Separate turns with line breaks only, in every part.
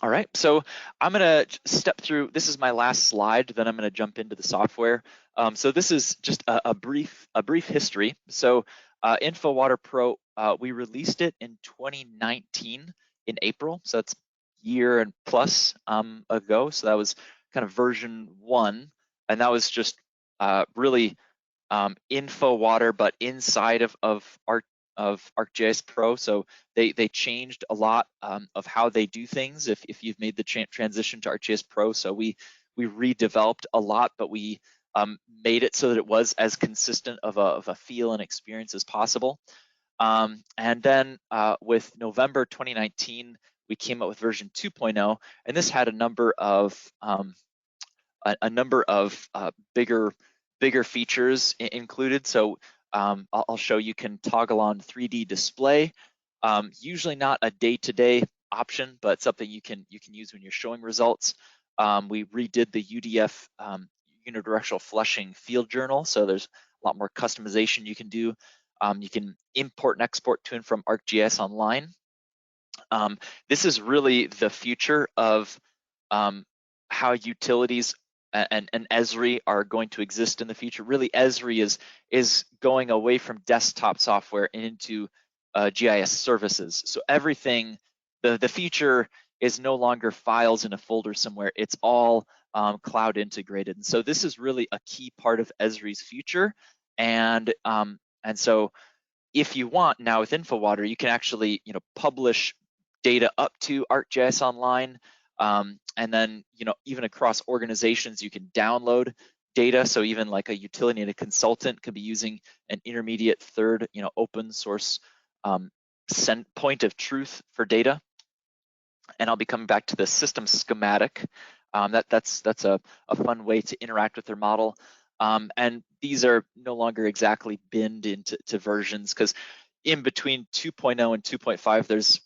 All right, so I'm gonna step through, this is my last slide, then I'm gonna jump into the software. So this is just a brief history. So InfoWater Pro, we released it in 2019 in April, so it's a year and plus ago. So that was kind of version 1, and that was just really InfoWater, but inside of ArcGIS Pro. So they changed a lot of how they do things if you've made the transition to ArcGIS Pro. So we redeveloped a lot, but we made it so that it was as consistent of a feel and experience as possible. And then with November 2019, we came up with version 2.0, and this had a number of bigger features included. So I'll show you can toggle on 3D display. Usually not a day-to-day option, but something you can use when you're showing results. We redid the UDF unidirectional flushing field journal, so there's a lot more customization you can do. You can import and export to and from ArcGIS Online. This is really the future of how utilities and Esri are going to exist in the future. Really, Esri is going away from desktop software and into GIS services. So everything, the future is no longer files in a folder somewhere. It's all cloud integrated. And so this is really a key part of Esri's future. And so if you want now with InfoWater, you can actually publish data up to ArcGIS Online. And then, even across organizations, you can download data. So even like a utility and a consultant could be using an intermediate third, open source point of truth for data. And I'll be coming back to the system schematic. That's a fun way to interact with their model. And these are no longer exactly binned into versions, because in between 2.0 and 2.5, there's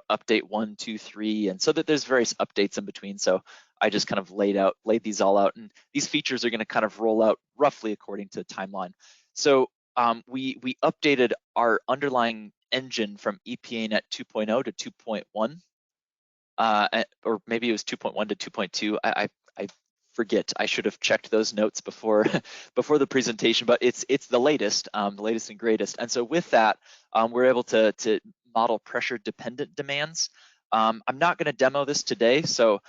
update 1, 2, 3, and so that there's various updates in between. So I just kind of laid these all out, and these features are going to kind of roll out roughly according to timeline. So we updated our underlying engine from EPANet 2.0 to 2.1, or maybe it was 2.1 to 2.2. I forget. I should have checked those notes before before the presentation, but it's the latest and greatest. And so with that, we're able to model pressure dependent demands. I'm not going to demo this today, so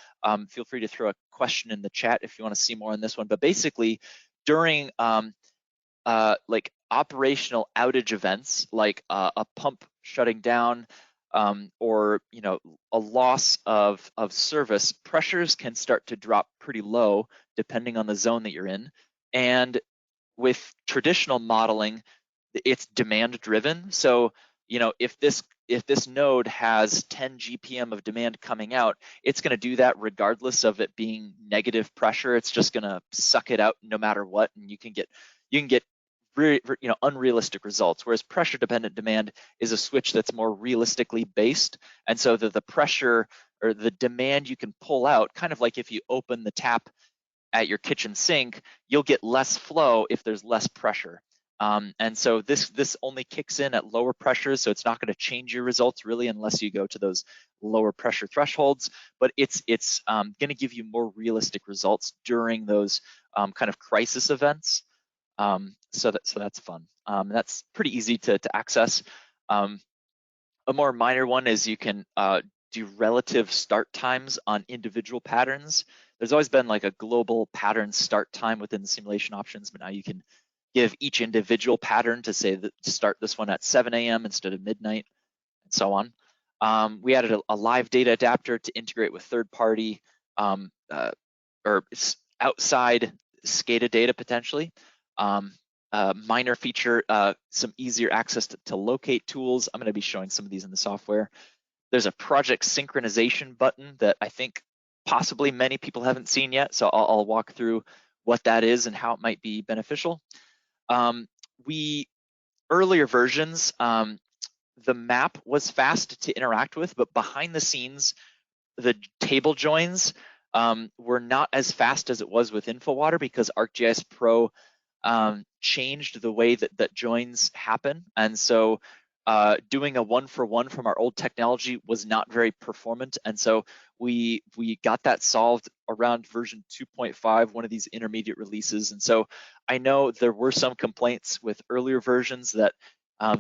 feel free to throw a question in the chat if you want to see more on this one. But basically, during like operational outage events, like a pump shutting down, or a loss of service, pressures can start to drop pretty low depending on the zone that you're in. And with traditional modeling, it's demand driven. So if this node has 10 GPM of demand coming out, it's going to do that regardless of it being negative pressure. It's just going to suck it out no matter what, and you can get unrealistic results. Whereas pressure dependent demand is a switch that's more realistically based, and so the pressure or the demand you can pull out, kind of like if you open the tap at your kitchen sink, you'll get less flow if there's less pressure. And so this only kicks in at lower pressures, so it's not going to change your results really unless you go to those lower pressure thresholds. But it's going to give you more realistic results during those kind of crisis events. So that's fun. That's pretty easy to access. A more minor one is you can do relative start times on individual patterns. There's always been like a global pattern start time within the simulation options, but now you can give each individual pattern to say that to start this one at 7 a.m. instead of midnight, and so on. We added a live data adapter to integrate with third-party or outside SCADA data potentially. Minor feature, some easier access to locate tools. I'm going to be showing some of these in the software. There's a project synchronization button that I think possibly many people haven't seen yet, so I'll walk through what that is and how it might be beneficial. Earlier versions, the map was fast to interact with, but behind the scenes, the table joins were not as fast as it was with InfoWater, because ArcGIS Pro changed the way that joins happen. And so doing a one-for-one from our old technology was not very performant, and so we got that solved around version 2.5, one of these intermediate releases. And so I know there were some complaints with earlier versions that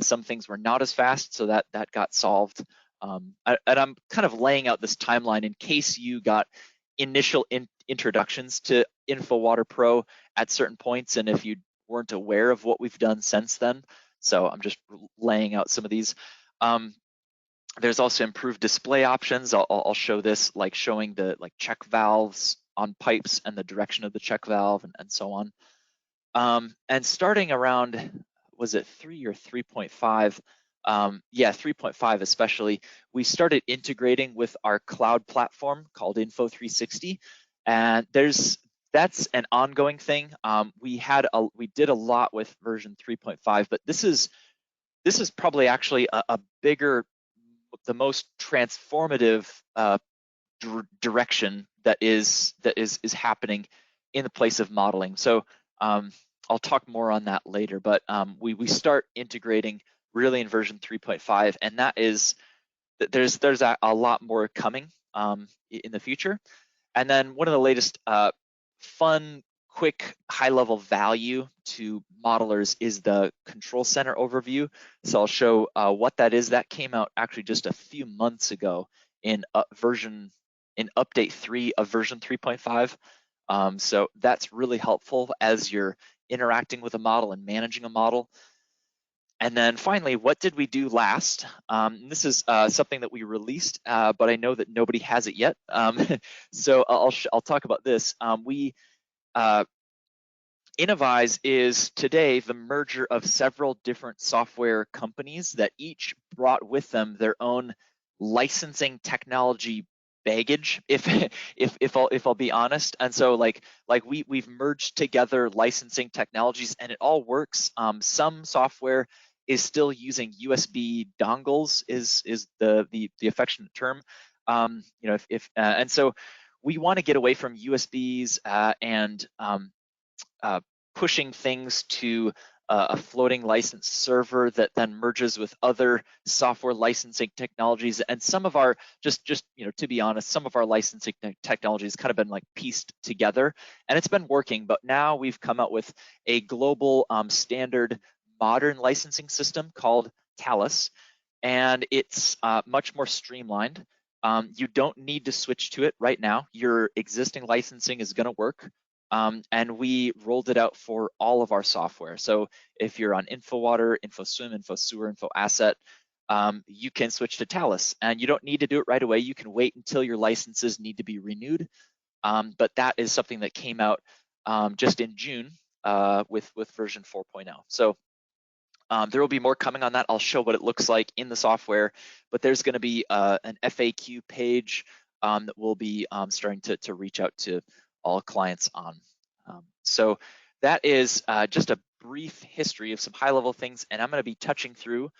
some things were not as fast, so that got solved. And I'm kind of laying out this timeline in case you got initial introductions to InfoWater Pro at certain points, and if you weren't aware of what we've done since then. So I'm just laying out some of these. There's also improved display options. I'll show this, like showing the check valves on pipes and the direction of the check valve and so on. And starting around, was it 3 or 3.5? Yeah, 3.5 especially, we started integrating with our cloud platform called Info360, and that's an ongoing thing. We did a lot with version 3.5, but this is probably actually a bigger, the most transformative direction that is happening in the place of modeling. So I'll talk more on that later, but we start integrating really in version 3.5, and that is, there's a lot more coming in the future. And then one of the latest fun, quick, high-level value to modelers is the control center overview. So I'll show what that is. That came out actually just a few months ago in update 3 of version 3.5. So that's really helpful as you're interacting with a model and managing a model. And then finally, what did we do last? This is something that we released, but I know that nobody has it yet. So I'll talk about this. Innovyze is today the merger of several different software companies that each brought with them their own licensing technology baggage, if I'll be honest. And so we've merged together licensing technologies, and it all works. Some software is still using USB dongles, is the affectionate term. And so we want to get away from USBs and pushing things to a floating license server that then merges with other software licensing technologies. And some of our, just to be honest, some of our licensing technologies kind of been pieced together, and it's been working. But now we've come out with a global standard modern licensing system called Talus, and it's much more streamlined. You don't need to switch to it right now. Your existing licensing is going to work. And we rolled it out for all of our software. So if you're on Infowater, InfoSwim, InfoSewer, InfoAsset, you can switch to Talus, and you don't need to do it right away. You can wait until your licenses need to be renewed. But that is something that came out just in June with version 4.0. So there will be more coming on that. I'll show what it looks like in the software, but there's going to be an FAQ page that we'll be starting to reach out to all clients on. So that is just a brief history of some high-level things, and I'm going to be touching through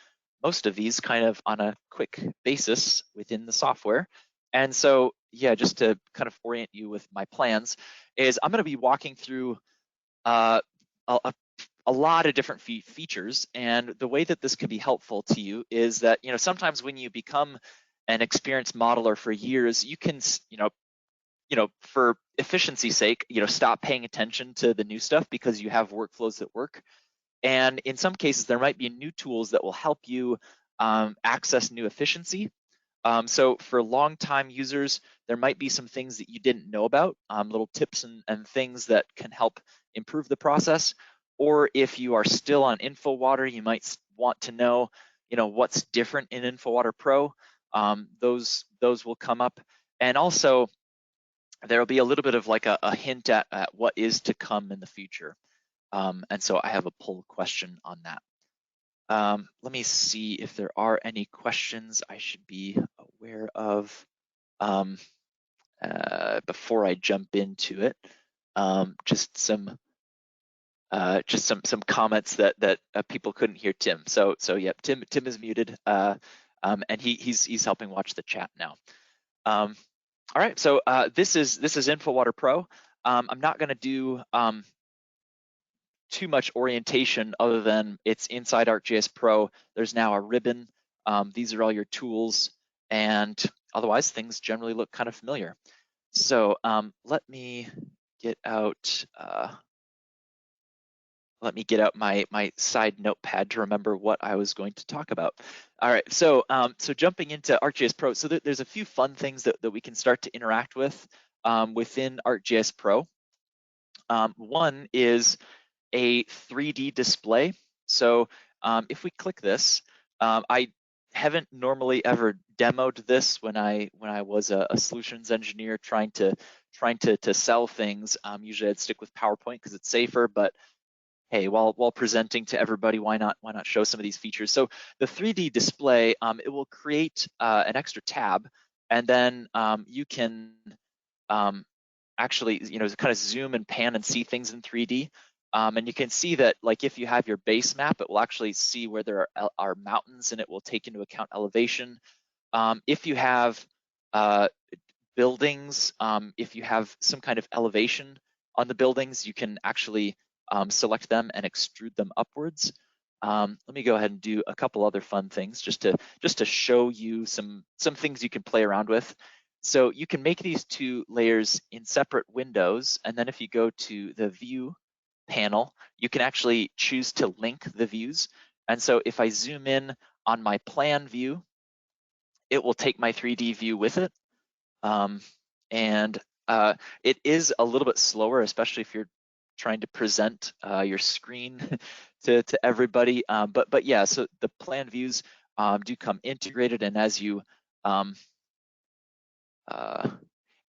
most of these kind of on a quick basis within the software. And so, yeah, just to kind of orient you with my plans, is I'm going to be walking through a lot of different features, and the way that this can be helpful to you is that sometimes when you become an experienced modeler for years, you can for efficiency's sake, stop paying attention to the new stuff because you have workflows that work. And in some cases, there might be new tools that will help you access new efficiency. So for long-time users, there might be some things that you didn't know about, little tips and things that can help improve the process. Or if you are still on InfoWater, you might want to know, what's different in InfoWater Pro. Those will come up. And also, there will be a little bit of a hint at what is to come in the future. And so I have a poll question on that. Let me see if there are any questions I should be aware of before I jump into it. Just some comments that people couldn't hear Tim. So yeah, Tim is muted, and he's helping watch the chat now. All right, so this is InfoWater Pro. I'm not going to do too much orientation other than it's inside ArcGIS Pro. There's now a ribbon. These are all your tools, and otherwise things generally look kind of familiar. So let me get out my side notepad to remember what I was going to talk about. All right, so jumping into ArcGIS Pro, so there's a few fun things that we can start to interact with within ArcGIS Pro. One is a 3D display. So if we click this, I haven't normally ever demoed this when I was a solutions engineer trying to sell things. Usually I'd stick with PowerPoint because it's safer, but hey, while presenting to everybody, why not show some of these features? So the 3D display, it will create an extra tab, and then you can actually, kind of zoom and pan and see things in 3D. And you can see that, like, if you have your base map, it will actually see where there are mountains, and it will take into account elevation. If you have buildings, if you have some kind of elevation on the buildings, you can actually select them and extrude them upwards. Let me go ahead and do a couple other fun things just to show you some things you can play around with. So you can make these two layers in separate windows, and then if you go to the view panel, you can actually choose to link the views. And so if I zoom in on my plan view, it will take my 3D view with it. And it is a little bit slower, especially if you're trying to present your screen to everybody. But yeah, so the plan views do come integrated, and as you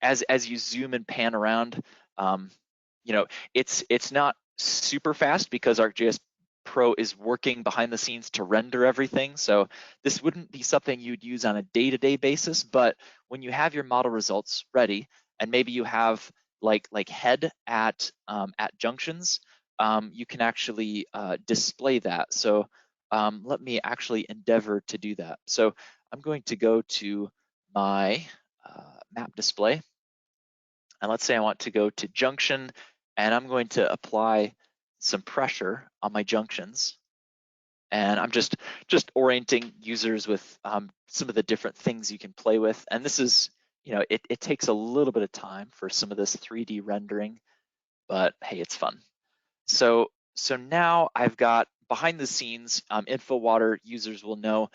as you zoom and pan around, it's not super fast because ArcGIS Pro is working behind the scenes to render everything. So this wouldn't be something you'd use on a day-to-day basis, but when you have your model results ready, and maybe you have like head at junctions, you can actually display that. So let me actually endeavor to do that. So I'm going to go to my map display, and let's say I want to go to junction, and I'm going to apply some pressure on my junctions. And I'm just orienting users with some of the different things you can play with. And this is, it takes a little bit of time for some of this 3D rendering, but hey, it's fun. So now I've got behind the scenes, Infowater users will know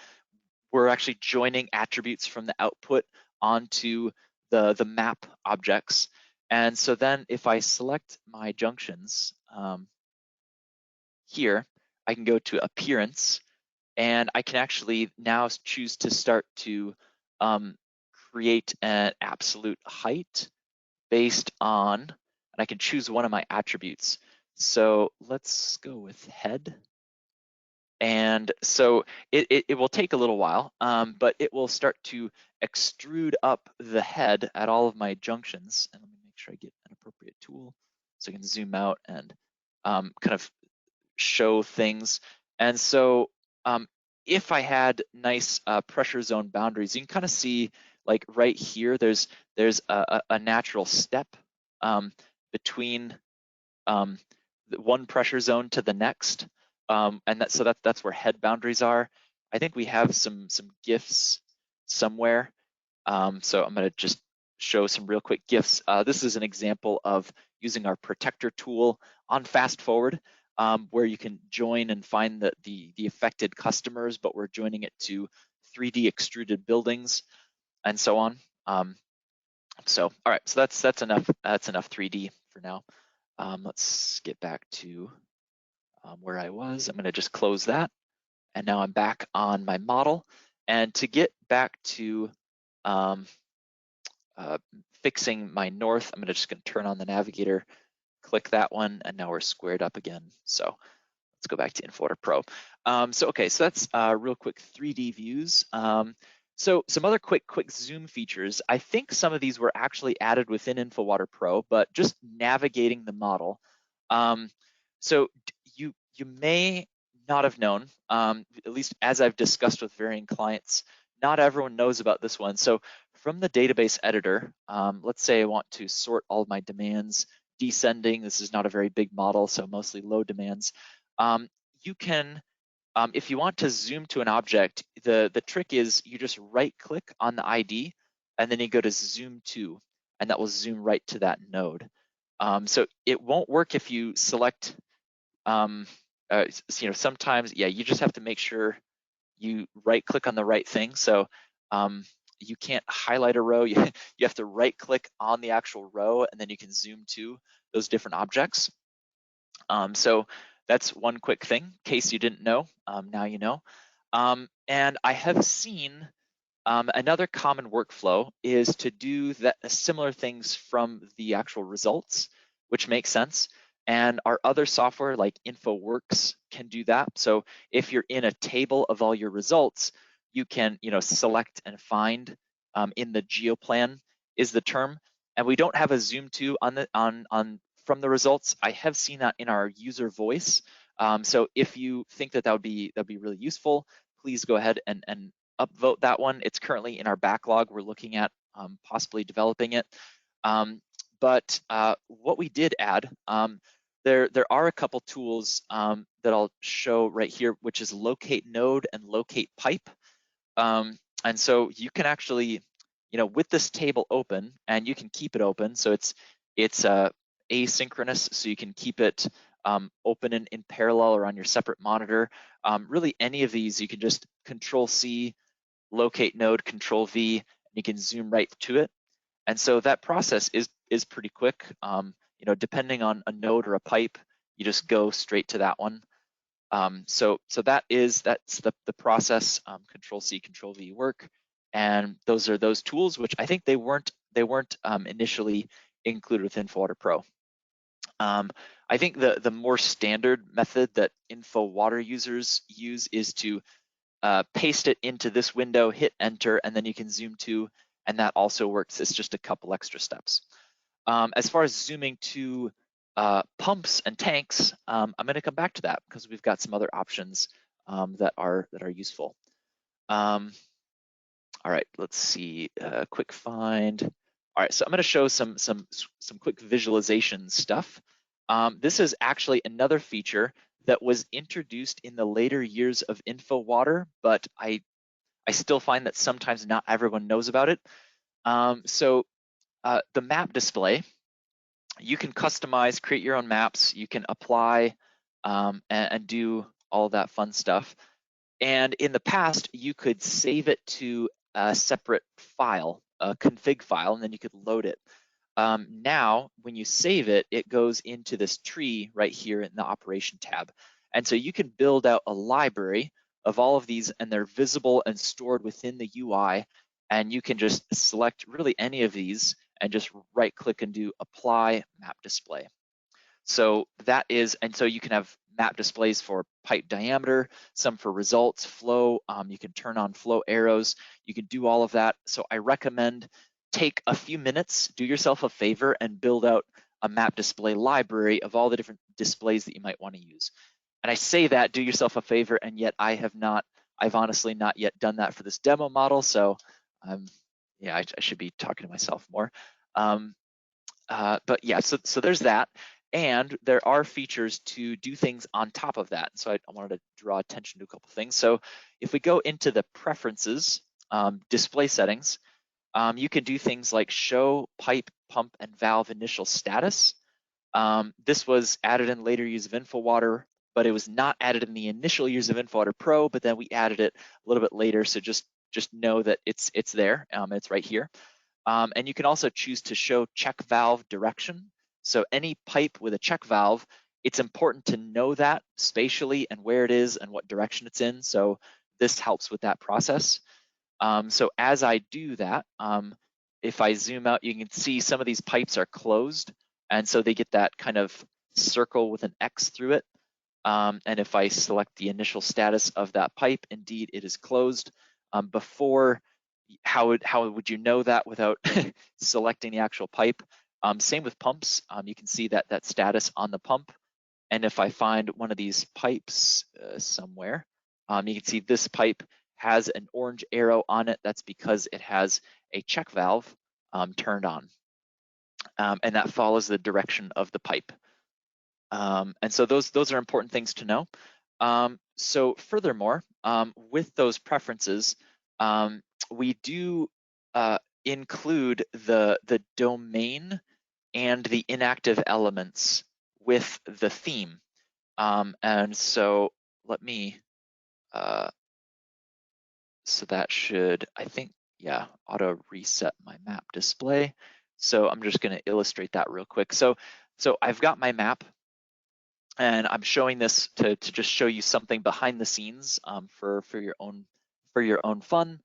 we're actually joining attributes from the output onto the map objects. And so then if I select my junctions here, I can go to appearance, and I can actually now choose to start to create an absolute height based on, and I can choose one of my attributes. So let's go with head. And so it will take a little while, but it will start to extrude up the head at all of my junctions. And let me make sure I get an appropriate tool so I can zoom out and kind of show things. And so if I had nice pressure zone boundaries, you can kind of see, like right here, there's a natural step between one pressure zone to the next. And that's where head boundaries are. I think we have some GIFs somewhere. So I'm going to just show some real quick GIFs. This is an example of using our protector tool on fast forward, where you can join and find the affected customers, but we're joining it to 3D extruded buildings and so on. So all right, so that's enough 3D for now. Let's get back to where I was. I'm going to just close that, and now I'm back on my model. And to get back to fixing my north, I'm just going to turn on the navigator, click that one, and now we're squared up again. So let's go back to InfoWater Pro. So that's real quick 3D views. So some other quick zoom features. I think some of these were actually added within InfoWater Pro, but just navigating the model. So you may not have known, at least as I've discussed with varying clients, not everyone knows about this one. So from the database editor, let's say I want to sort all of my demands descending. This is not a very big model, so mostly load demands. You can, if you want to zoom to an object, the trick is you just right click on the ID and then you go to zoom to, and that will zoom right to that node. So it won't work if you select, sometimes, yeah, you just have to make sure you right click on the right thing. So you can't highlight a row, you have to right click on the actual row and then you can zoom to those different objects. So that's one quick thing, in case you didn't know, now you know. And I have seen another common workflow is to do that similar things from the actual results, which makes sense. And our other software like InfoWorks can do that. So if you're in a table of all your results, you can select and find in the geoplan is the term. And we don't have a zoom to on from the results. I have seen that in our user voice. So if you think that that'd be really useful, please go ahead and upvote that one. It's currently in our backlog. We're looking at possibly developing it. But what we did add, there are a couple tools that I'll show right here, which is locate node and locate pipe. And so you can actually, with this table open, and you can keep it open. So it's asynchronous, so you can keep it open in parallel or on your separate monitor. Really, any of these, you can just Control-C, locate node, Control-V, and you can zoom right to it. And so that process is pretty quick. Depending on a node or a pipe, you just go straight to that one. So that's the process. Control-C, Control-V work, and those are those tools, which I think they weren't initially included with InfoWater Pro. I think the more standard method that InfoWater users use is to paste it into this window, hit enter, and then you can zoom to, and that also works. It's just a couple extra steps. As far as zooming to pumps and tanks, I'm going to come back to that because we've got some other options that are useful. All right, let's see. Quick find. All right, so I'm going to show some quick visualization stuff. This is actually another feature that was introduced in the later years of InfoWater, but I still find that sometimes not everyone knows about it. So the map display, you can customize, create your own maps, you can apply and do all that fun stuff. And in the past, you could save it to a separate file, a config file, and then you could load it. Now, when you save it, it goes into this tree right here in the operation tab. And so you can build out a library of all of these, and they're visible and stored within the UI. And you can just select really any of these and just right click and do apply map display. So that is, and so you can have map displays for pipe diameter, some for results, flow, you can turn on flow arrows, you can do all of that. So I recommend take a few minutes, do yourself a favor and build out a map display library of all the different displays that you might want to use. And I say that, do yourself a favor, and yet I've honestly not yet done that for this demo model. So yeah, I should be talking to myself more. But yeah, so there's that. And there are features to do things on top of that. So I wanted to draw attention to a couple things. So if we go into the preferences, display settings, you can do things like show pipe, pump, and valve initial status. This was added in later use of InfoWater, but it was not added in the initial use of InfoWater Pro, but then we added it a little bit later. So just know that it's there, it's right here. And you can also choose to show check valve direction. So any pipe with a check valve, it's important to know that spatially and where it is and what direction it's in. So this helps with that process. So as I do that, if I zoom out, you can see some of these pipes are closed. And so they get that kind of circle with an X through it. And if I select the initial status of that pipe, indeed it is closed. Before, how would you know that without selecting the actual pipe? Same with pumps. You can see that status on the pump. And if I find one of these pipes somewhere, you can see this pipe has an orange arrow on it. That's because it has a check valve turned on. and that follows the direction of the pipe. And so those are important things to know. So furthermore, with those preferences, we do include the domain and the inactive elements with the theme. And so let me, so that should, I think, yeah, auto reset my map display. So I'm just gonna illustrate that real quick. So I've got my map, and I'm showing this to just show you something behind the scenes for your own fun.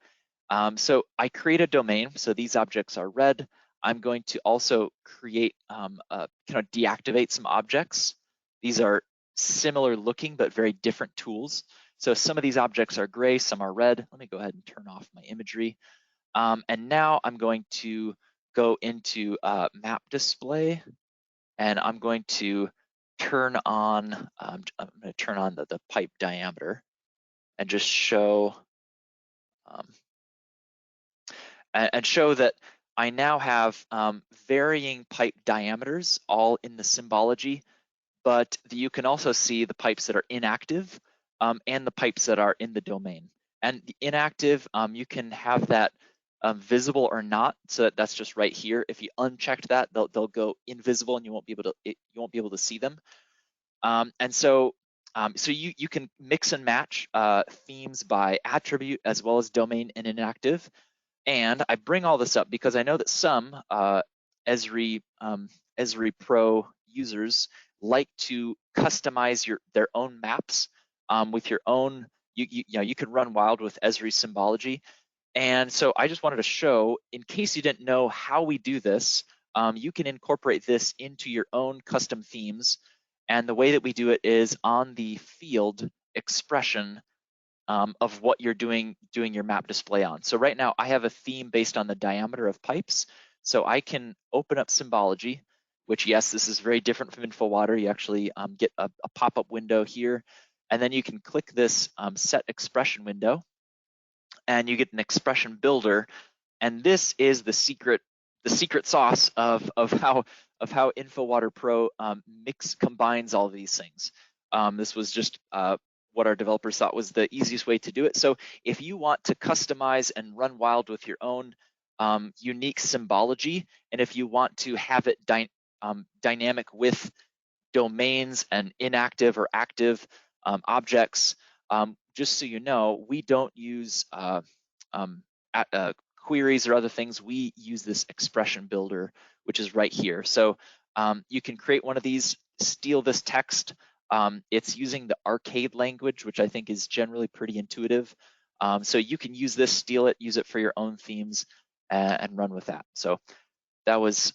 So I create a domain, so these objects are red. I'm going to also create, kind of deactivate some objects. These are similar looking, but very different tools. So some of these objects are gray, some are red. Let me go ahead and turn off my imagery. And now I'm going to go into map display, and I'm going to turn on, I'm going to turn on the pipe diameter and just show, and show that I now have varying pipe diameters all in the symbology, but you can also see the pipes that are inactive and the pipes that are in the domain. And the inactive, you can have that visible or not, so that's just right here. If you unchecked that, they'll go invisible and you won't be able to see them. And so you can mix and match themes by attribute as well as domain and inactive. And I bring all this up because I know that some Esri Pro users like to customize their own maps with your own. You know, you can run wild with Esri symbology. And so I just wanted to show, in case you didn't know how we do this, you can incorporate this into your own custom themes. And the way that we do it is on the field expression of what you're doing your map display on. So right now I have a theme based on the diameter of pipes. So I can open up symbology, which, yes, this is very different from InfoWater. You actually get a pop-up window here, and then you can click this set expression window, and you get an expression builder. And this is the secret sauce of how InfoWater Pro combines all these things. This was just what our developers thought was the easiest way to do it. So if you want to customize and run wild with your own unique symbology, and if you want to have it dynamic with domains and inactive or active objects, just so you know, we don't use queries or other things. We use this expression builder, which is right here. So you can create one of these, steal this text. It's using the arcade language, which I think is generally pretty intuitive. So you can use this, steal it, use it for your own themes, and run with that. So that was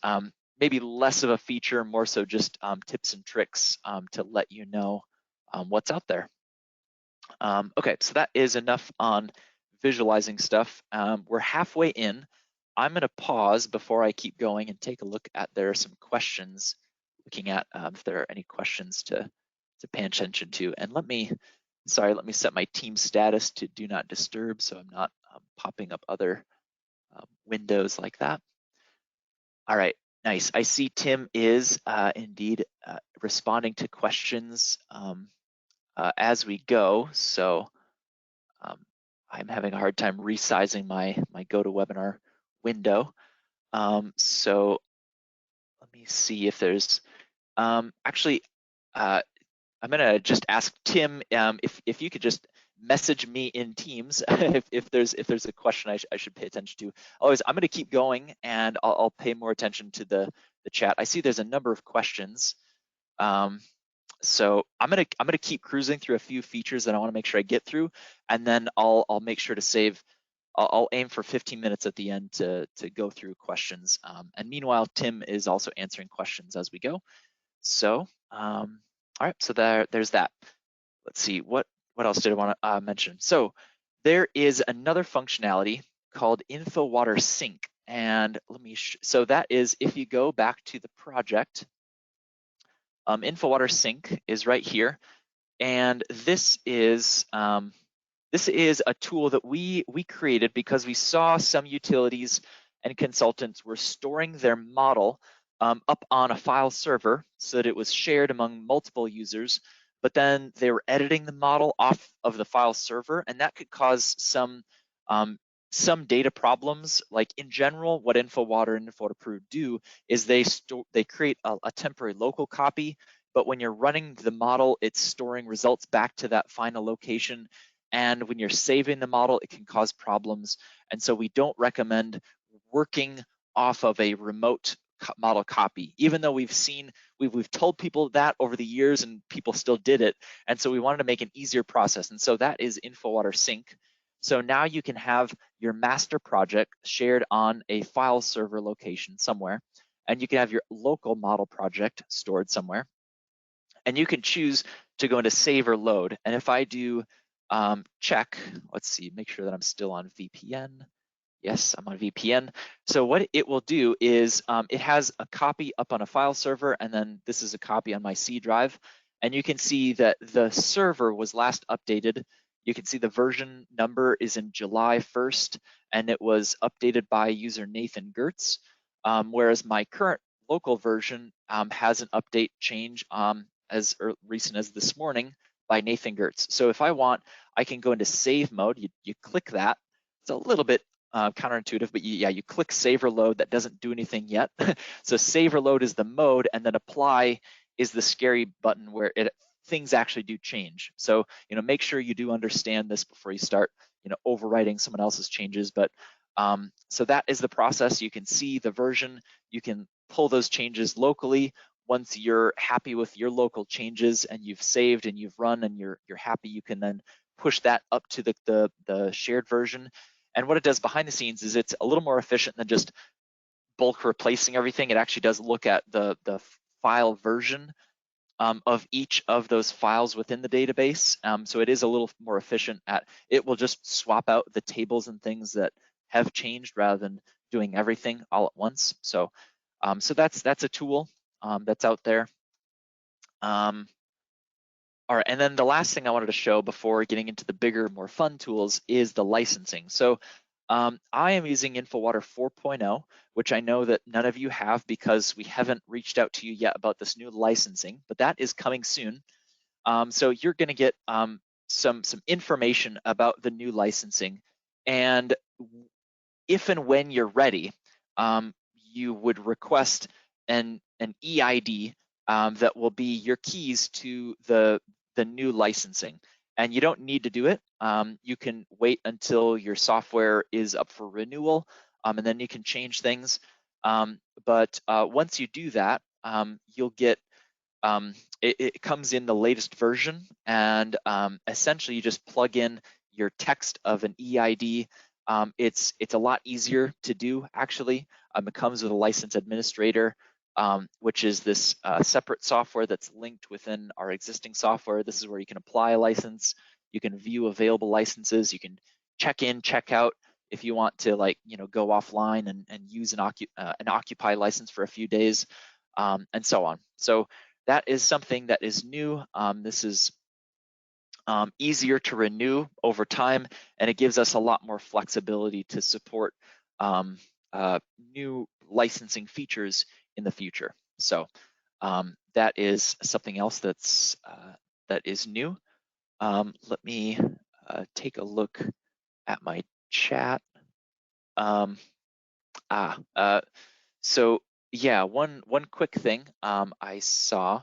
maybe less of a feature, more so just tips and tricks to let you know what's out there. Okay, so that is enough on visualizing stuff. We're halfway in. I'm gonna pause before I keep going and take a look at, there are some questions, looking at if there are any questions to pay attention to. And let me set my team status to do not disturb, so I'm not popping up other windows like that. All right, nice. I see Tim is indeed responding to questions as we go. So I'm having a hard time resizing my GoToWebinar window. So let me see if there's, actually, I'm gonna just ask Tim if you could just message me in Teams if there's a question I should pay attention to. Otherwise, I'm gonna keep going and I'll pay more attention to the chat. I see there's a number of questions. So I'm gonna keep cruising through a few features that I want to make sure I get through, and then I'll make sure to save. I'll aim for 15 minutes at the end to go through questions. And meanwhile, Tim is also answering questions as we go. So all right, so there's that. Let's see, what else did I want to mention? So there is another functionality called Infowater Sync, and so that is, if you go back to the project. Infowater Sync is right here, and this is a tool that we created because we saw some utilities and consultants were storing their model up on a file server so that it was shared among multiple users, but then they were editing the model off of the file server, and that could cause some data problems. Like in general, what InfoWater and InfoWater Pro do is they create a temporary local copy, but when you're running the model, it's storing results back to that final location. And when you're saving the model, it can cause problems. And so we don't recommend working off of a remote model copy, even though we've told people that over the years and people still did it. And so we wanted to make an easier process. And so that is Infowater Sync. So now you can have your master project shared on a file server location somewhere, and you can have your local model project stored somewhere. And you can choose to go into save or load. And if I do check, let's see, make sure that I'm still on VPN. Yes, I'm on VPN. So what it will do is it has a copy up on a file server, and then this is a copy on my C drive. And you can see that the server was last updated. You can see the version number is in July 1st, and it was updated by user Nathan Gerdts, whereas my current local version has an update change as recent as this morning by Nathan Gerdts. So if I want, I can go into save mode. You click that. It's a little bit counterintuitive, but you click save or load. That doesn't do anything yet. So save or load is the mode, and then apply is the scary button where things actually do change. So make sure you do understand this before you start overwriting someone else's changes. But so that is the process. You can see the version. You can pull those changes locally. Once you're happy with your local changes and you've saved and you've run and you're happy, you can then push that up to the shared version. And what it does behind the scenes is it's a little more efficient than just bulk replacing everything. It actually does look at the file version of each of those files within the database. So it is a little more efficient it will just swap out the tables and things that have changed rather than doing everything all at once. So so that's a tool that's out there. All right, and then the last thing I wanted to show before getting into the bigger, more fun tools is the licensing. So I am using InfoWater 4.0, which I know that none of you have because we haven't reached out to you yet about this new licensing, but that is coming soon. So you're gonna get some information about the new licensing. And if and when you're ready, you would request an EID that will be your keys to the new licensing. And you don't need to do it. You can wait until your software is up for renewal, and then you can change things. But once you do that, you'll get, it comes in the latest version, and essentially you just plug in your text of an EID. It's a lot easier to do, actually. It comes with a license administrator, which is this separate software that's linked within our existing software. This is where you can apply a license, you can view available licenses, you can check in, check out if you want to go offline and use an Occupy license for a few days, and so on. So that is something that is new. This is easier to renew over time, and it gives us a lot more flexibility to support new licensing features in the future. So that is something else that is new. Let me take a look at my chat. So yeah, one quick thing I saw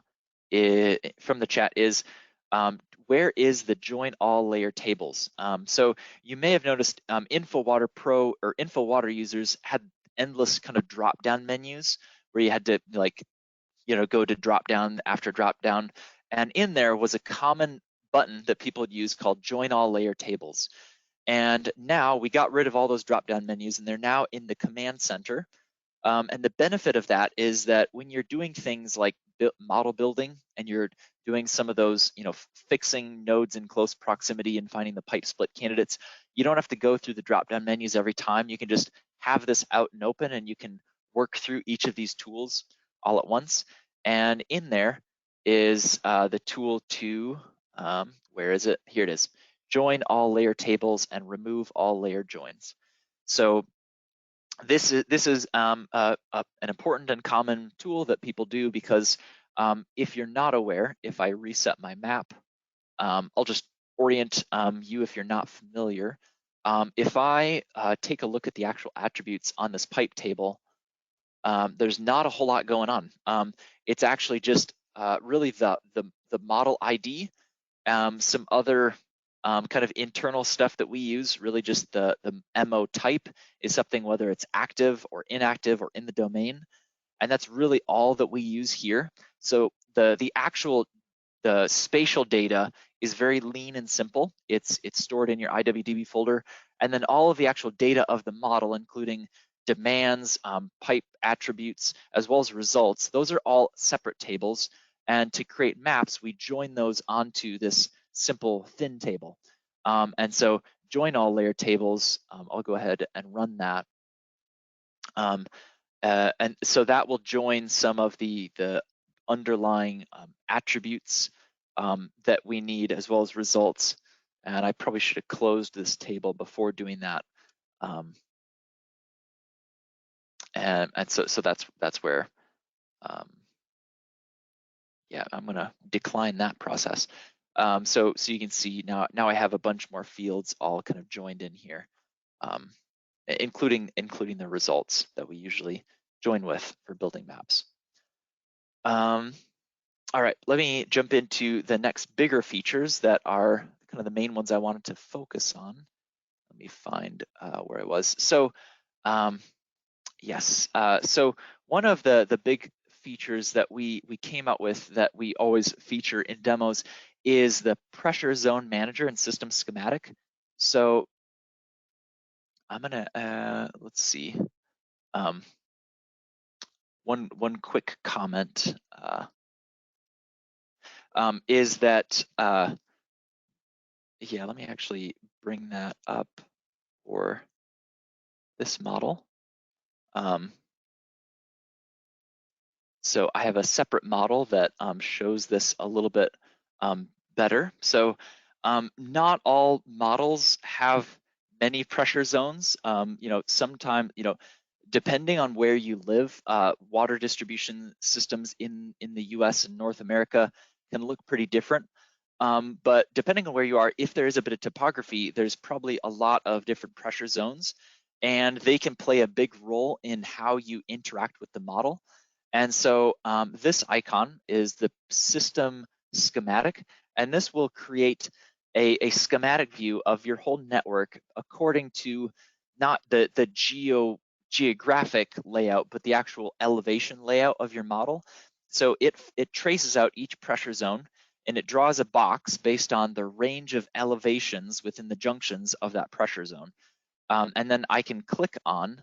from the chat is where is the join all layer tables? So you may have noticed InfoWater Pro or InfoWater users had endless kind of drop down menus where you had to go to drop down after drop down, and in there was a common button that people would use called join all layer tables. And now we got rid of all those drop down menus, and they're now in the command center. And the benefit of that is that when you're doing things like model building and you're doing some of those, fixing nodes in close proximity and finding the pipe split candidates, you don't have to go through the drop-down menus every time. You can just have this out and open, and you can work through each of these tools all at once. And in there is the tool to, where is it? Here it is. Join all layer tables and remove all layer joins. So This is an important and common tool that people do because if you're not aware, if I reset my map, I'll just orient you if you're not familiar. If I take a look at the actual attributes on this pipe table, there's not a whole lot going on. It's actually just really the model ID, some other kind of internal stuff that we use, really just the MO type is something, whether it's active or inactive or in the domain. And that's really all that we use here. So the actual spatial data is very lean and simple. It's stored in your IWDB folder. And then all of the actual data of the model, including demands, pipe attributes, as well as results, those are all separate tables. And to create maps, we join those onto this simple thin table. And so join all layer tables, I'll go ahead and run that. And so that will join some of the underlying attributes that we need, as well as results. And I probably should have closed this table before doing that. And so that's where, yeah, I'm gonna decline that process. So you can see now I have a bunch more fields all kind of joined in here, including the results that we usually join with for building maps. All right, let me jump into the next bigger features that are kind of the main ones I wanted to focus on. Let me find where I was. So yes, so one of the big features that we came out with that we always feature in demos is the pressure zone manager and system schematic. So I'm gonna, let's see, one quick comment is that, yeah, let me actually bring that up for this model. So I have a separate model that shows this a little bit better. So not all models have many pressure zones. Sometimes, depending on where you live, water distribution systems in the US and North America can look pretty different. But depending on where you are, if there is a bit of topography, there's probably a lot of different pressure zones, and they can play a big role in how you interact with the model. And so this icon is the system schematic, and this will create a schematic view of your whole network according to not the geographic layout, but the actual elevation layout of your model. So it traces out each pressure zone, and it draws a box based on the range of elevations within the junctions of that pressure zone. And then I can click on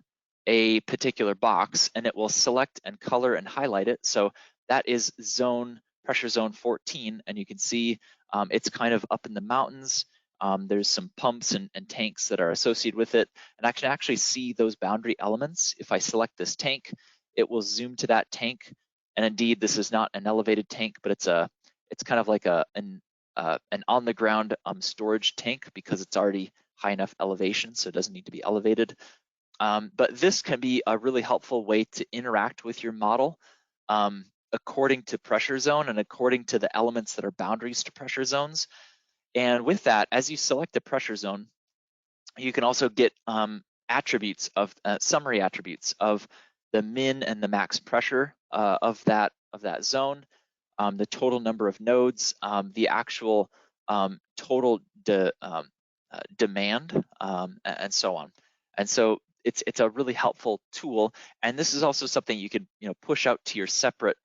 a particular box and it will select and color and highlight it. So that is pressure zone 14, and you can see it's kind of up in the mountains. There's some pumps and tanks that are associated with it, and I can actually see those boundary elements. If I select this tank, it will zoom to that tank. And indeed, this is not an elevated tank, but it's kind of like an on the ground storage tank, because it's already high enough elevation, so it doesn't need to be elevated. But this can be a really helpful way to interact with your model according to pressure zone and according to the elements that are boundaries to pressure zones. And with that, as you select a pressure zone, you can also get attributes of summary attributes of the min and the max pressure of that zone, the total number of nodes, the actual total demand, and so on. And so it's a really helpful tool. And this is also something you can push out to your separate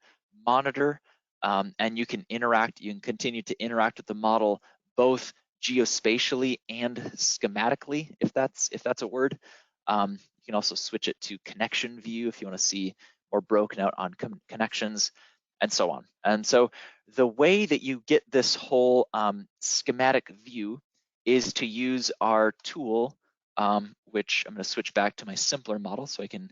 monitor, and you can continue to interact with the model both geospatially and schematically, if that's a word. You can also switch it to connection view if you want to see more broken out on connections, and so on. And so the way that you get this whole schematic view is to use our tool, which I'm going to switch back to my simpler model so I can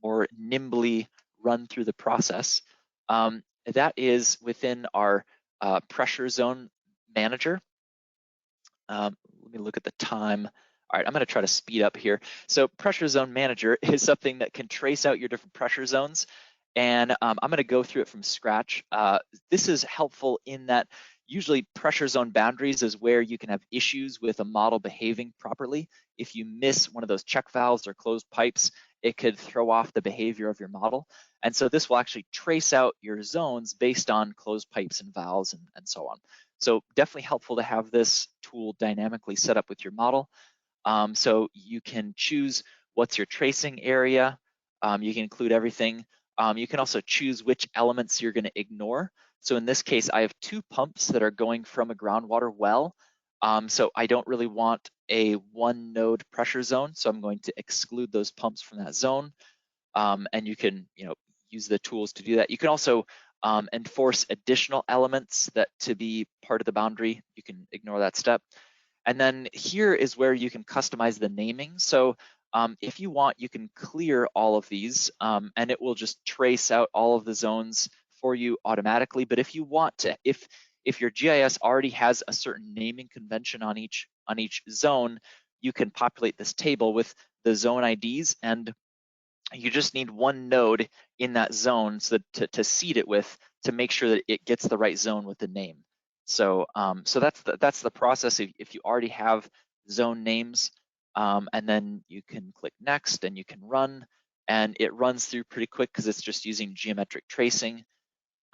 more nimbly run through the process. That is within our pressure zone manager. Let me look at the time. All right, I'm gonna try to speed up here. So Pressure Zone Manager is something that can trace out your different pressure zones. And I'm gonna go through it from scratch. This is helpful in that usually pressure zone boundaries is where you can have issues with a model behaving properly. If you miss one of those check valves or closed pipes, it could throw off the behavior of your model. And so this will actually trace out your zones based on closed pipes and valves and so on. So definitely helpful to have this tool dynamically set up with your model. So you can choose what's your tracing area. You can include everything. You can also choose which elements you're going to ignore. So in this case, I have 2 pumps that are going from a groundwater well. So I don't really want a 1 node pressure zone. So I'm going to exclude those pumps from that zone. And you can, use the tools to do that. You can also enforce additional elements that to be part of the boundary. You can ignore that step. And then here is where you can customize the naming. So if you want, you can clear all of these and it will just trace out all of the zones for you automatically. But if you want to, if your GIS already has a certain naming convention on each zone, you can populate this table with the zone IDs, and you just need 1 node in that zone so to seed it with to make sure that it gets the right zone with the name. So so that's the process if you already have zone names, and then you can click next and you can run, and it runs through pretty quick because it's just using geometric tracing.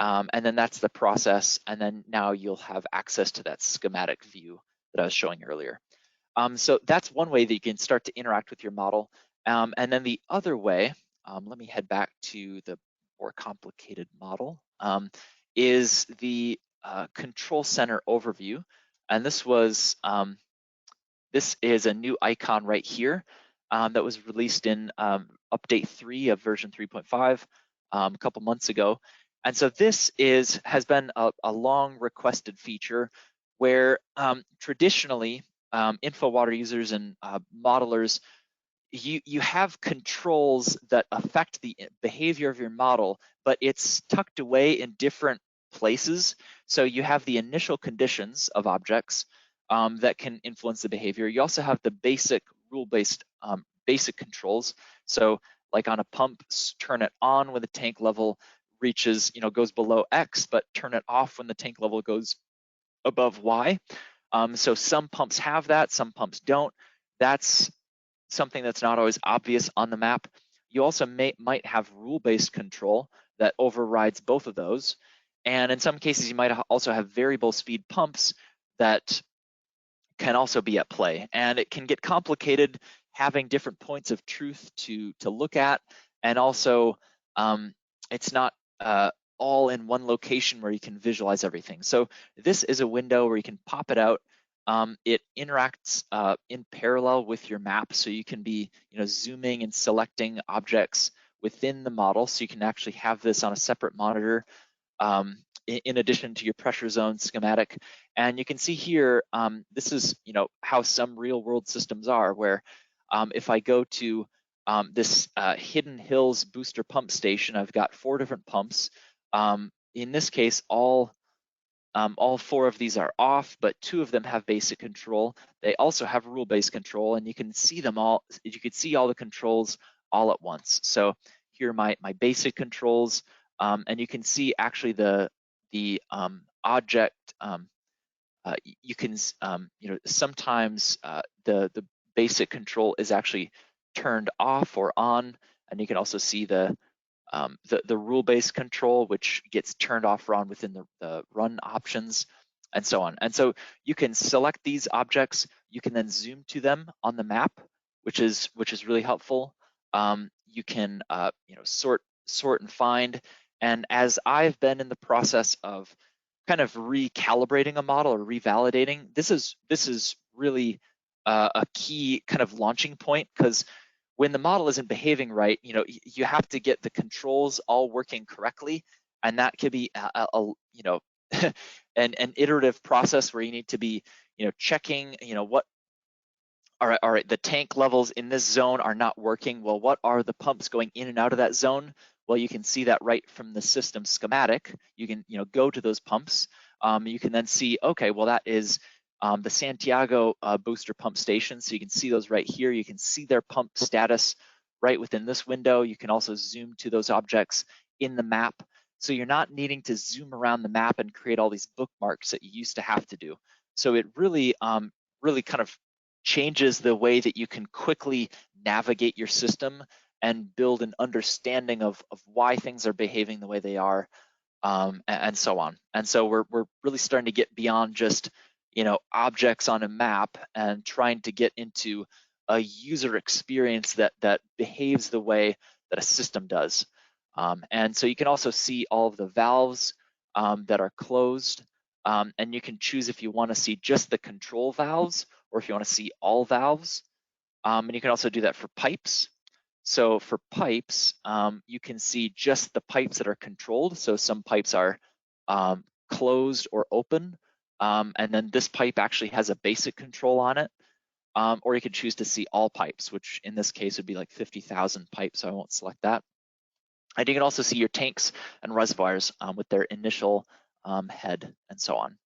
And then that's the process, and then now you'll have access to that schematic view that I was showing earlier. So that's one way that you can start to interact with your model. And then the other way, let me head back to the more complicated model, is the control center overview. And this is a new icon right here that was released in update 3 of version 3.5 a couple months ago. And so this has been a long requested feature where traditionally Infowater users and modelers, you have controls that affect the behavior of your model, but it's tucked away in different places. So you have the initial conditions of objects that can influence the behavior. You also have the basic rule-based basic controls. So like on a pump, turn it on when the tank level reaches, goes below X, but turn it off when the tank level goes above Y. So some pumps have that, some pumps don't. That's something that's not always obvious on the map. You also might have rule-based control that overrides both of those. And in some cases, you might also have variable speed pumps that can also be at play. And it can get complicated having different points of truth to look at. And also, it's not all in one location where you can visualize everything. So this is a window where you can pop it out. It interacts in parallel with your map, so you can be zooming and selecting objects within the model, so you can actually have this on a separate monitor in addition to your pressure zone schematic. And you can see here, this is how some real world systems are, where if I go to this Hidden Hills booster pump station, I've got 4 different pumps. In this case, all 4 of these are off, but 2 of them have basic control. They also have rule-based control, and you can see them all. You can see all the controls all at once. So here are my basic controls, and you can see actually the object. You can sometimes the basic control is actually turned off or on, and you can also see the rule-based control, which gets turned off or on within the run options, and so on. And so you can select these objects. You can then zoom to them on the map, which is really helpful. You can sort and find. And as I've been in the process of kind of recalibrating a model or revalidating, this is really a key kind of launching point, because when the model isn't behaving right, you have to get the controls all working correctly, and that could be an iterative process where you need to be checking what all right, the tank levels in this zone are not working. Well, what are the pumps going in and out of that zone? Well, you can see that right from the system schematic. You can go to those pumps. You can then see, okay, well, that is the Santiago booster pump station. So you can see those right here. You can see their pump status right within this window. You can also zoom to those objects in the map. So you're not needing to zoom around the map and create all these bookmarks that you used to have to do. So it really, really kind of changes the way that you can quickly navigate your system and build an understanding of why things are behaving the way they are, and so on. And so we're really starting to get beyond just, you know, objects on a map and trying to get into a user experience that behaves the way that a system does. And so you can also see all of the valves that are closed, and you can choose if you want to see just the control valves or if you want to see all valves. And you can also do that for pipes. So for pipes, you can see just the pipes that are controlled. So some pipes are closed or open, and then this pipe actually has a basic control on it. Or you can choose to see all pipes, which in this case would be like 50,000 pipes, so I won't select that. And you can also see your tanks and reservoirs with their initial head and so on.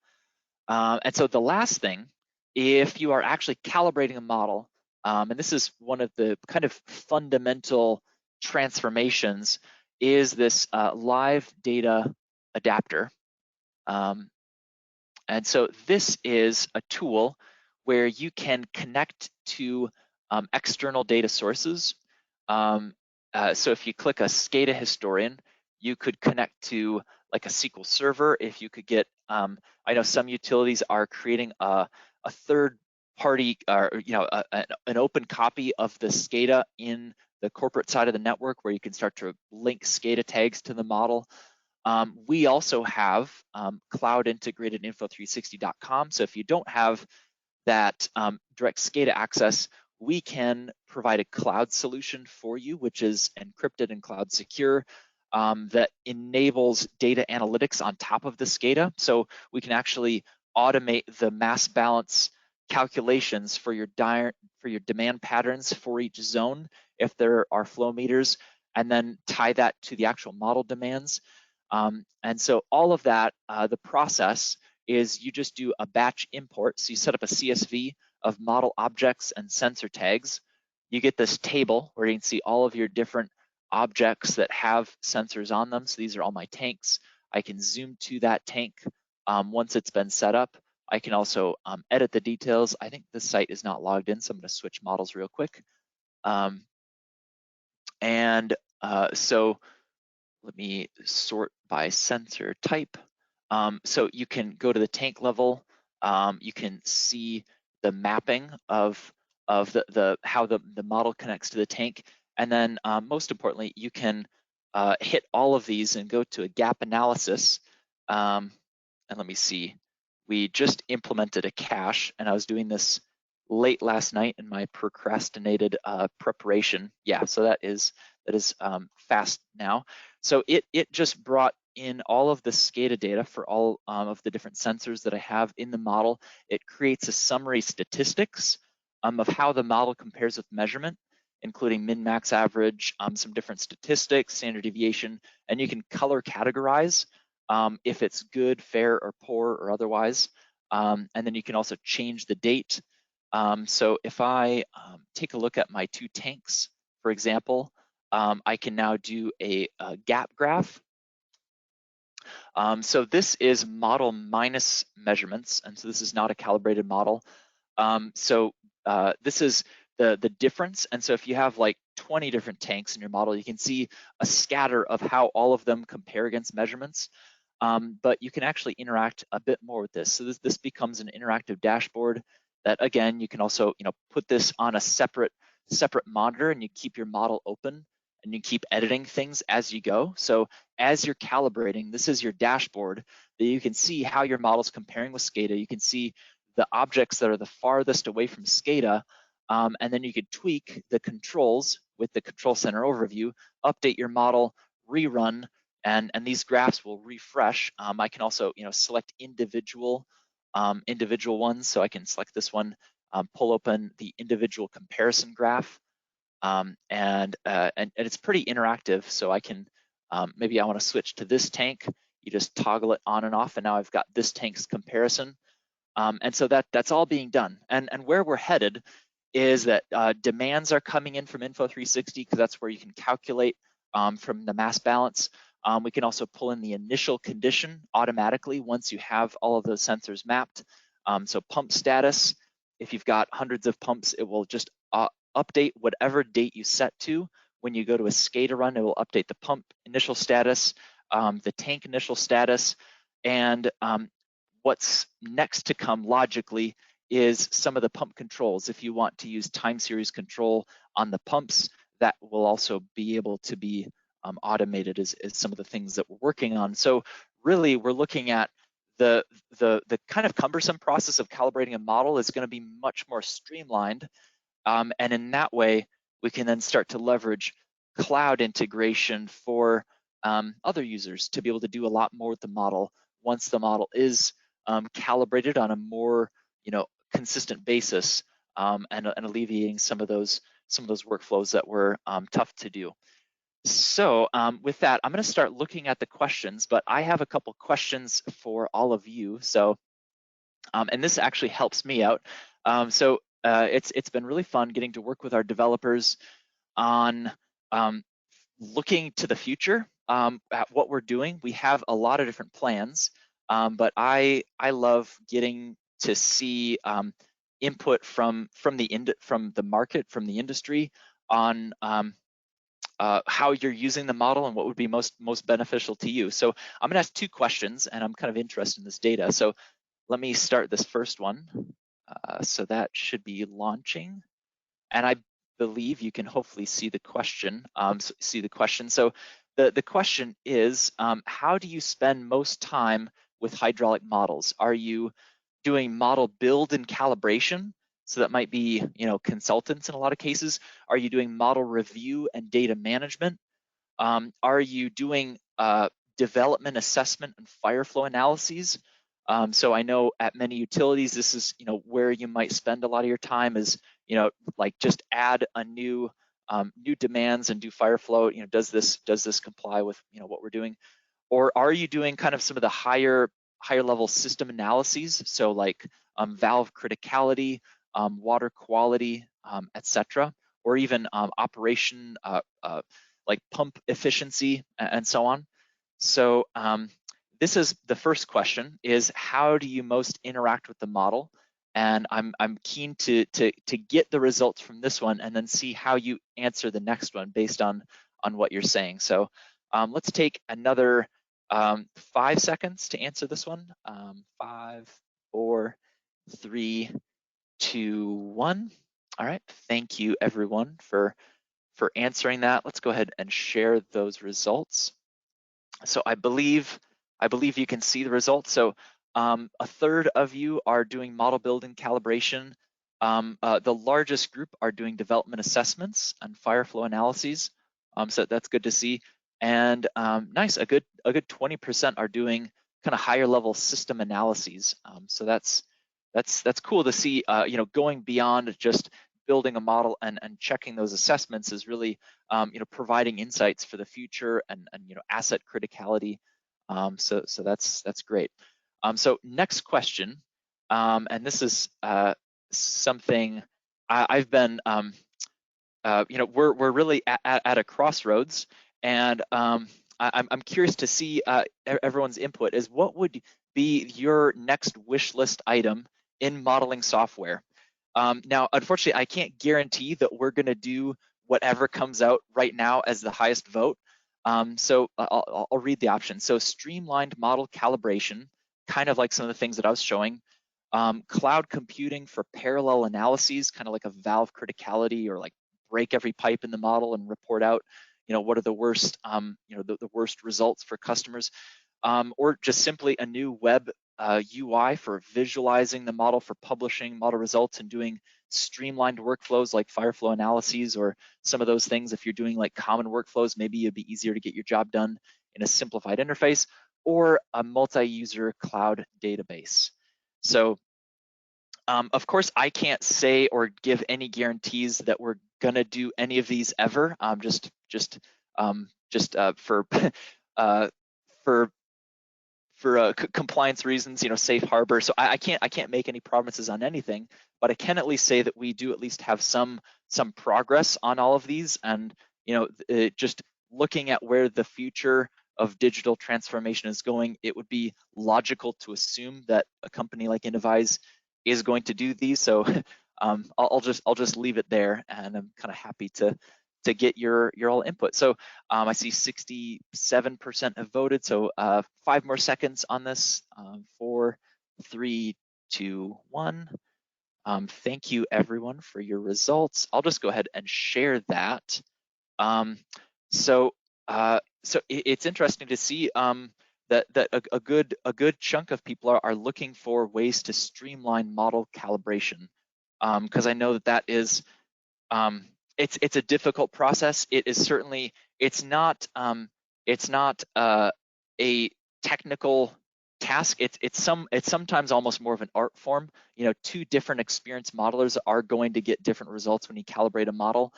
And so the last thing, if you are actually calibrating a model, and this is one of the kind of fundamental transformations, is this live data adapter. And so this is a tool where you can connect to external data sources. So if you click a SCADA historian, you could connect to like a SQL server. If you could get, I know some utilities are creating a third party, or an open copy of the SCADA in the corporate side of the network where you can start to link SCADA tags to the model. We also have cloud integrated info360.com. So if you don't have that direct SCADA access, we can provide a cloud solution for you, which is encrypted and cloud secure, that enables data analytics on top of the SCADA. So we can actually automate the mass balance calculations for your demand patterns for each zone, if there are flow meters, and then tie that to the actual model demands. And so all of that, the process is you just do a batch import. So you set up a CSV of model objects and sensor tags. You get this table where you can see all of your different objects that have sensors on them. So these are all my tanks. I can zoom to that tank once it's been set up. I can also edit the details. I think this site is not logged in, so I'm going to switch models real quick. So let me sort by sensor type. So you can go to the tank level. You can see the mapping of how the model connects to the tank. And then most importantly, you can hit all of these and go to a gap analysis. And let me see, we just implemented a cache, and I was doing this late last night in my procrastinated preparation. Yeah, so that is fast now. So it just brought in all of the SCADA data for all of the different sensors that I have in the model. It creates a summary statistics of how the model compares with measurement, including min, max, average, some different statistics, standard deviation, and you can color categorize if it's good, fair, or poor, or otherwise. And then you can also change the date. So if I take a look at my two tanks, for example, I can now do a gap graph. So this is model minus measurements, and so this is not a calibrated model. This is the difference, and so if you have like 20 different tanks in your model, you can see a scatter of how all of them compare against measurements. But you can actually interact a bit more with this. So this becomes an interactive dashboard that, again, you can also put this on a separate monitor, and you keep your model open and you keep editing things as you go. So as you're calibrating, this is your dashboard that you can see how your model's comparing with SCADA. You can see the objects that are the farthest away from SCADA, and then you could tweak the controls with the control center overview, update your model, rerun, and these graphs will refresh. I can also select individual ones. So I can select this one, pull open the individual comparison graph, and it's pretty interactive. So I can, maybe I want to switch to this tank. You just toggle it on and off, and now I've got this tank's comparison. And so that's all being done. And where we're headed is that demands are coming in from Info360, because that's where you can calculate from the mass balance. We can also pull in the initial condition automatically once you have all of those sensors mapped. So pump status, if you've got hundreds of pumps, it will just update whatever date you set to. When you go to a SCADA run, it will update the pump initial status, the tank initial status, and what's next to come logically is some of the pump controls. If you want to use time series control on the pumps, that will also be able to be automated as some of the things that we're working on. So really, we're looking at the kind of cumbersome process of calibrating a model is going to be much more streamlined. And in that way, we can then start to leverage cloud integration for other users to be able to do a lot more with the model once the model is calibrated on a more consistent basis, and alleviating some of those workflows that were tough to do. So with that, I'm going to start looking at the questions, but I have a couple questions for all of you. So and this actually helps me out. It's been really fun getting to work with our developers on looking to the future at what we're doing. We have a lot of different plans, but I love getting to see input from the market, from the industry on how you're using the model and what would be most beneficial to you. So I'm going to ask two questions, and I'm kind of interested in this data. So let me start this first one. So that should be launching, and I believe you can hopefully see the question. So the question is, how do you spend most time with hydraulic models? Are you doing model build and calibration? So that might be, consultants in a lot of cases. Are you doing model review and data management? Are you doing development assessment and fire flow analyses? So I know at many utilities, this is where you might spend a lot of your time is like just add a new demands and do fire flow. Does this comply with what we're doing? Or are you doing kind of some of the higher level system analyses? So like valve criticality, water quality, etc., or even operation like pump efficiency and so on. So this is the first question: is how do you most interact with the model? And I'm keen to get the results from this one and then see how you answer the next one based on what you're saying. So let's take another 5 seconds to answer this one. 5, 4, 3, 2, 1. All right, thank you everyone for answering that. Let's go ahead and share those results. So I believe you can see the results. So a third of you are doing model build and calibration. The largest group are doing development assessments and fire flow analyses. So that's good to see. And nice, a good 20% are doing kind of higher level system analyses. So that's cool to see. Going beyond just building a model and checking those assessments is really providing insights for the future and asset criticality. So that's great. So next question, and this is something I've been we're really at a crossroads, and I'm curious to see everyone's input. Is what would be your next wish list item in modeling software? Now, unfortunately, I can't guarantee that we're going to do whatever comes out right now as the highest vote. So I'll read the options. So streamlined model calibration, kind of like some of the things that I was showing. Cloud computing for parallel analyses, kind of like a valve criticality, or like break every pipe in the model and report out, what are the worst, the worst results for customers, or just simply a new web UI for visualizing the model, for publishing model results and doing streamlined workflows like fire flow analyses or some of those things. If you're doing like common workflows, maybe it'd be easier to get your job done in a simplified interface, or a multi-user cloud database. So of course, I can't say or give any guarantees that we're gonna do any of these ever. For compliance reasons, safe harbor. So I can't make any promises on anything, but I can at least say that we do at least have some progress on all of these. And just looking at where the future of digital transformation is going, it would be logical to assume that a company like Innovyze is going to do these. So I'll just leave it there, and I'm kind of happy to get your all input. So I see 67% have voted. So 5 more seconds on this. 4, 3, 2, 1. Thank you everyone for your results. I'll just go ahead and share that. So it's interesting to see that a good chunk of people are looking for ways to streamline model calibration, because I know that is it's a difficult process. It is certainly it's not a technical task. It's sometimes almost more of an art form. 2 different experienced modelers are going to get different results when you calibrate a model,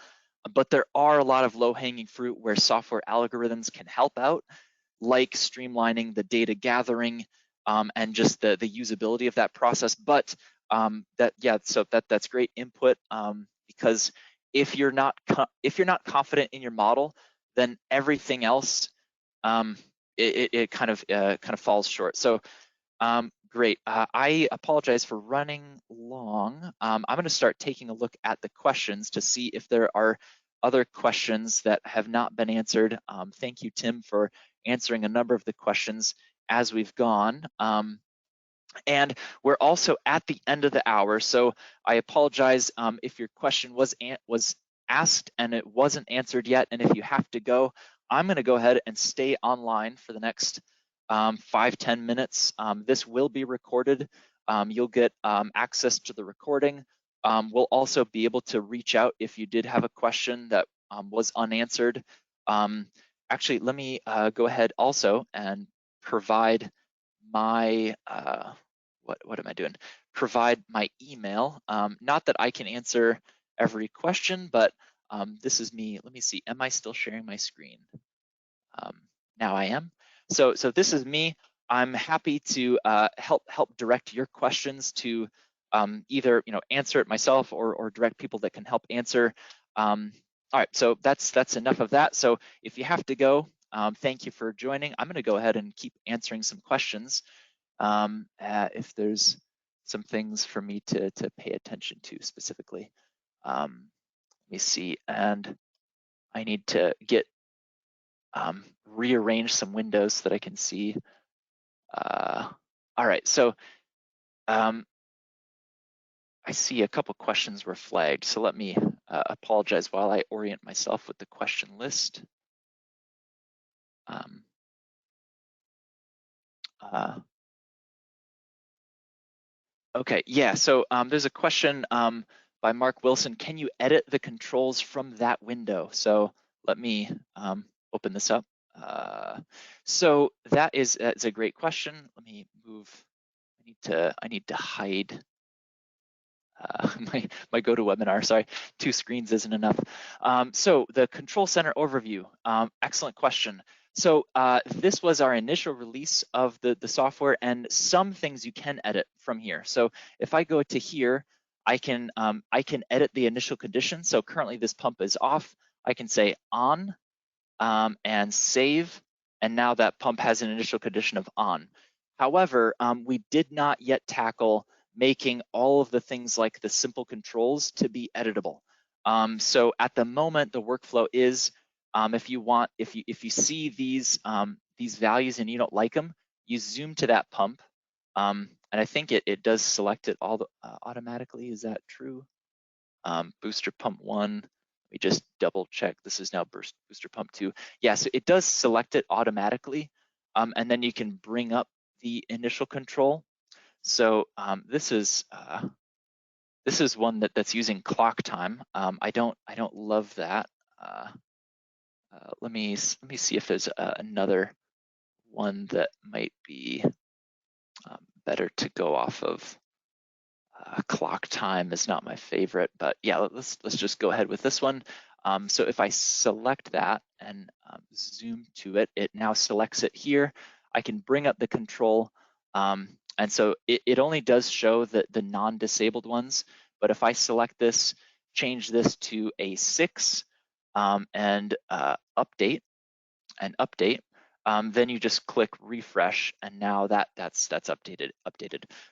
but there are a lot of low-hanging fruit where software algorithms can help out, like streamlining the data gathering and just the usability of that process. But that's great input, because if you're not confident in your model, then everything else it kind of falls short. So great. I apologize for running long. I'm going to start taking a look at the questions to see if there are other questions that have not been answered. Thank you, Tim, for answering a number of the questions as we've gone. And we're also at the end of the hour, so I apologize if your question was asked and it wasn't answered yet, and if you have to go, I'm going to go ahead and stay online for the next 5-10 minutes. This will be recorded. You'll get access to the recording. We'll also be able to reach out if you did have a question that was unanswered. Actually, let me go ahead also and provide my what am I doing? Provide my email. Not that I can answer every question, but this is me. Let me see. Am I still sharing my screen? Now I am. So this is me. I'm happy to help direct your questions to either answer it myself or direct people that can help answer. All right. So that's enough of that. So if you have to go, thank you for joining. I'm going to go ahead and keep answering some questions. If there's some things for me to pay attention to specifically. Let me see, and I need to get rearrange some windows so that I can see. All right, so I see a couple questions were flagged, so let me apologize while I orient myself with the question list. Okay, yeah, so there's a question by Mark Wilson. Can you edit the controls from that window? So let me open this up. So that is a great question. Let me move. I need to hide my GoToWebinar. Sorry, 2 screens isn't enough. So the Control Center overview. Excellent question. So this was our initial release of the software, and some things you can edit from here. So if I go to here, I can edit the initial condition. So currently this pump is off. I can say on and save, and now that pump has an initial condition of on. However, we did not yet tackle making all of the things like the simple controls to be editable. So at the moment, the workflow is if you see these values and you don't like them, you zoom to that pump, and I think it does select it all automatically. Is that true? Booster pump 1. Let me just double check. This is now booster pump 2. Yeah, so it does select it automatically, and then you can bring up the initial control. So this is one that's using clock time. I don't love that. Let me see if there's another one that might be better to go off of. Clock time is not my favorite, but yeah, let's just go ahead with this one. So if I select that and zoom to it, it now selects it here. I can bring up the control, and so it only does show the non-disabled ones. But if I select this, change this to a 6, and update, then you just click refresh, and now that's updated.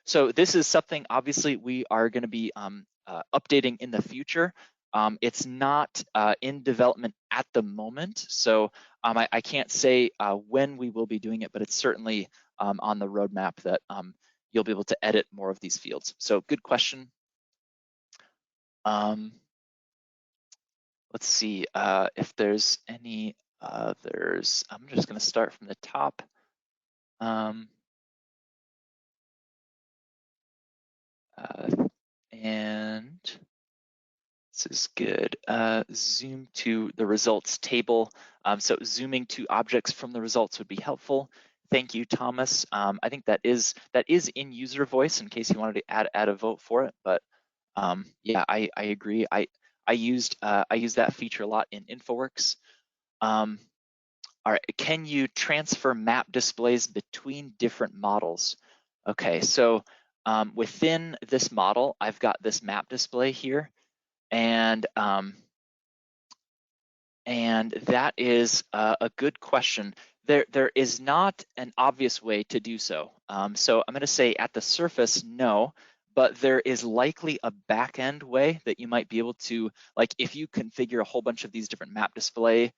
So this is something obviously we are going to be updating in the future. It's not in development at the moment, so I can't say when we will be doing it, but it's certainly on the roadmap that you'll be able to edit more of these fields. So good question. Let's see if there's any others. I'm just going to start from the top. And this is good. Zoom to the results table. So zooming to objects from the results would be helpful. Thank you, Thomas. I think that is in user voice in case you wanted to add a vote for it. But yeah, I agree. I used that feature a lot in InfoWorks. All right, can you transfer map displays between different models? Okay, so within this model, I've got this map display here, and that is a good question. There is not an obvious way to do so. So I'm going to say at the surface, no, but there is likely a back-end way that you might be able to, like if you configure a whole bunch of these different map display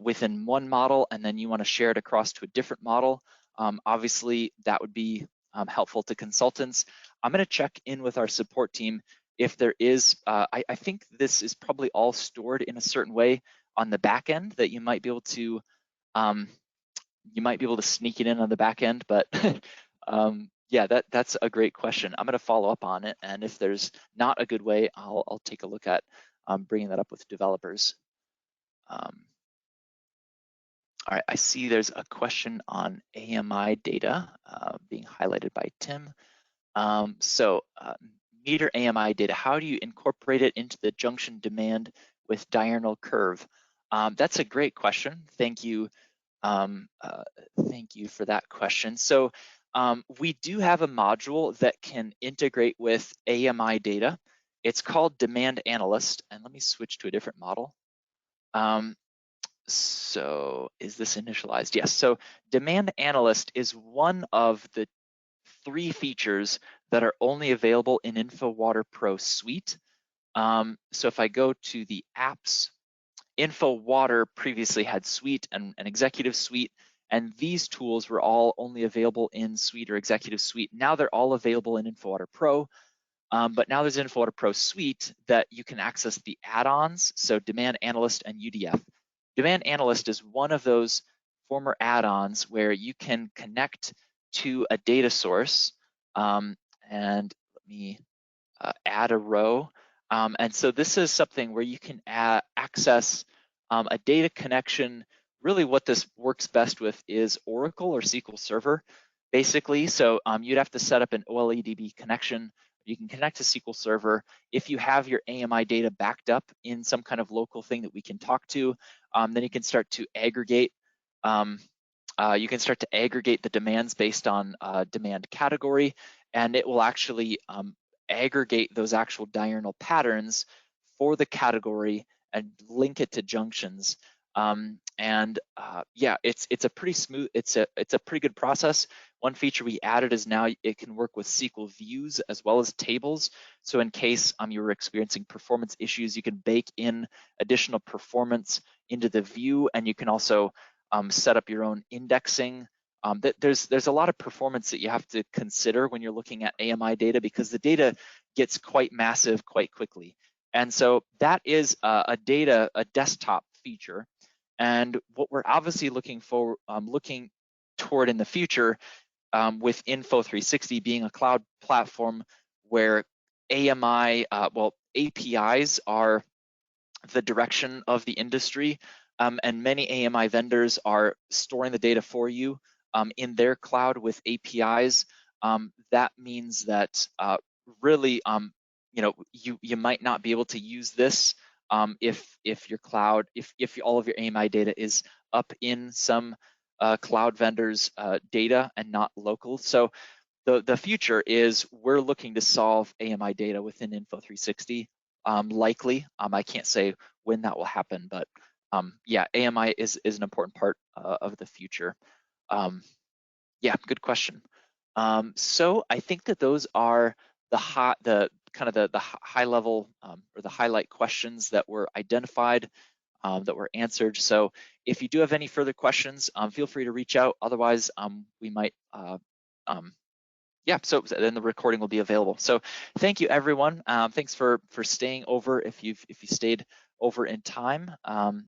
within one model, and then you want to share it across to a different model, obviously that would be helpful to consultants. I'm going to check in with our support team if there is. I think this is probably all stored in a certain way on the back end that you might be able to sneak it in on the back end. But yeah, that's a great question. I'm going to follow up on it, and if there's not a good way, I'll take a look at bringing that up with developers. All right, I see there's a question on AMI data being highlighted by Tim. So meter AMI data, how do you incorporate it into the junction demand with diurnal curve? That's a great question. Thank you. Thank you for that question. So we do have a module that can integrate with AMI data. It's called Demand Analyst, and let me switch to a different model. So is this initialized? Yes, so Demand Analyst is one of the 3 features that are only available in InfoWater Pro suite. So if I go to the apps, InfoWater previously had Suite and an Executive Suite, and these tools were all only available in Suite or Executive Suite. Now they're all available in InfoWater Pro, but now there's InfoWater Pro Suite that you can access the add-ons, so Demand Analyst and UDF. Demand Analyst is one of those former add-ons where you can connect to a data source, and let me add a row. And so this is something where you can access a data connection. Really what this works best with is Oracle or SQL Server, basically. So you'd have to set up an OLEDB connection. You can connect to SQL Server. If you have your AMI data backed up in some kind of local thing that we can talk to, then you can start to aggregate. The demands based on demand category, and it will actually aggregate those actual diurnal patterns for the category and link it to junctions. Yeah, it's a pretty smooth, it's a pretty good process. One feature we added is now it can work with Sql Views as well as tables. So in case you were experiencing performance issues, you can bake in additional performance into the view, and you can also set up your own indexing. There's a lot of performance that you have to consider when you're looking at AMI data, because the data gets quite massive quite quickly. And so that is a desktop feature. And what we're obviously looking toward in the future with Info360 being a cloud platform where AMI, APIs are the direction of the industry, and many AMI vendors are storing the data for you in their cloud with APIs. That means that really, you might not be able to use this if your cloud, if all of your AMI data is up in some cloud vendors' data and not local. So the future is we're looking to solve AMI data within Info360. Likely, I can't say when that will happen, but yeah, AMI is an important part of the future. Yeah, good question. So I think that those are the high level or the highlight questions that were identified, that were answered. So if you do have any further questions, feel free to reach out. Otherwise, we might yeah, so then the recording will be available. So thank you, everyone. Thanks for staying over if you stayed over in time.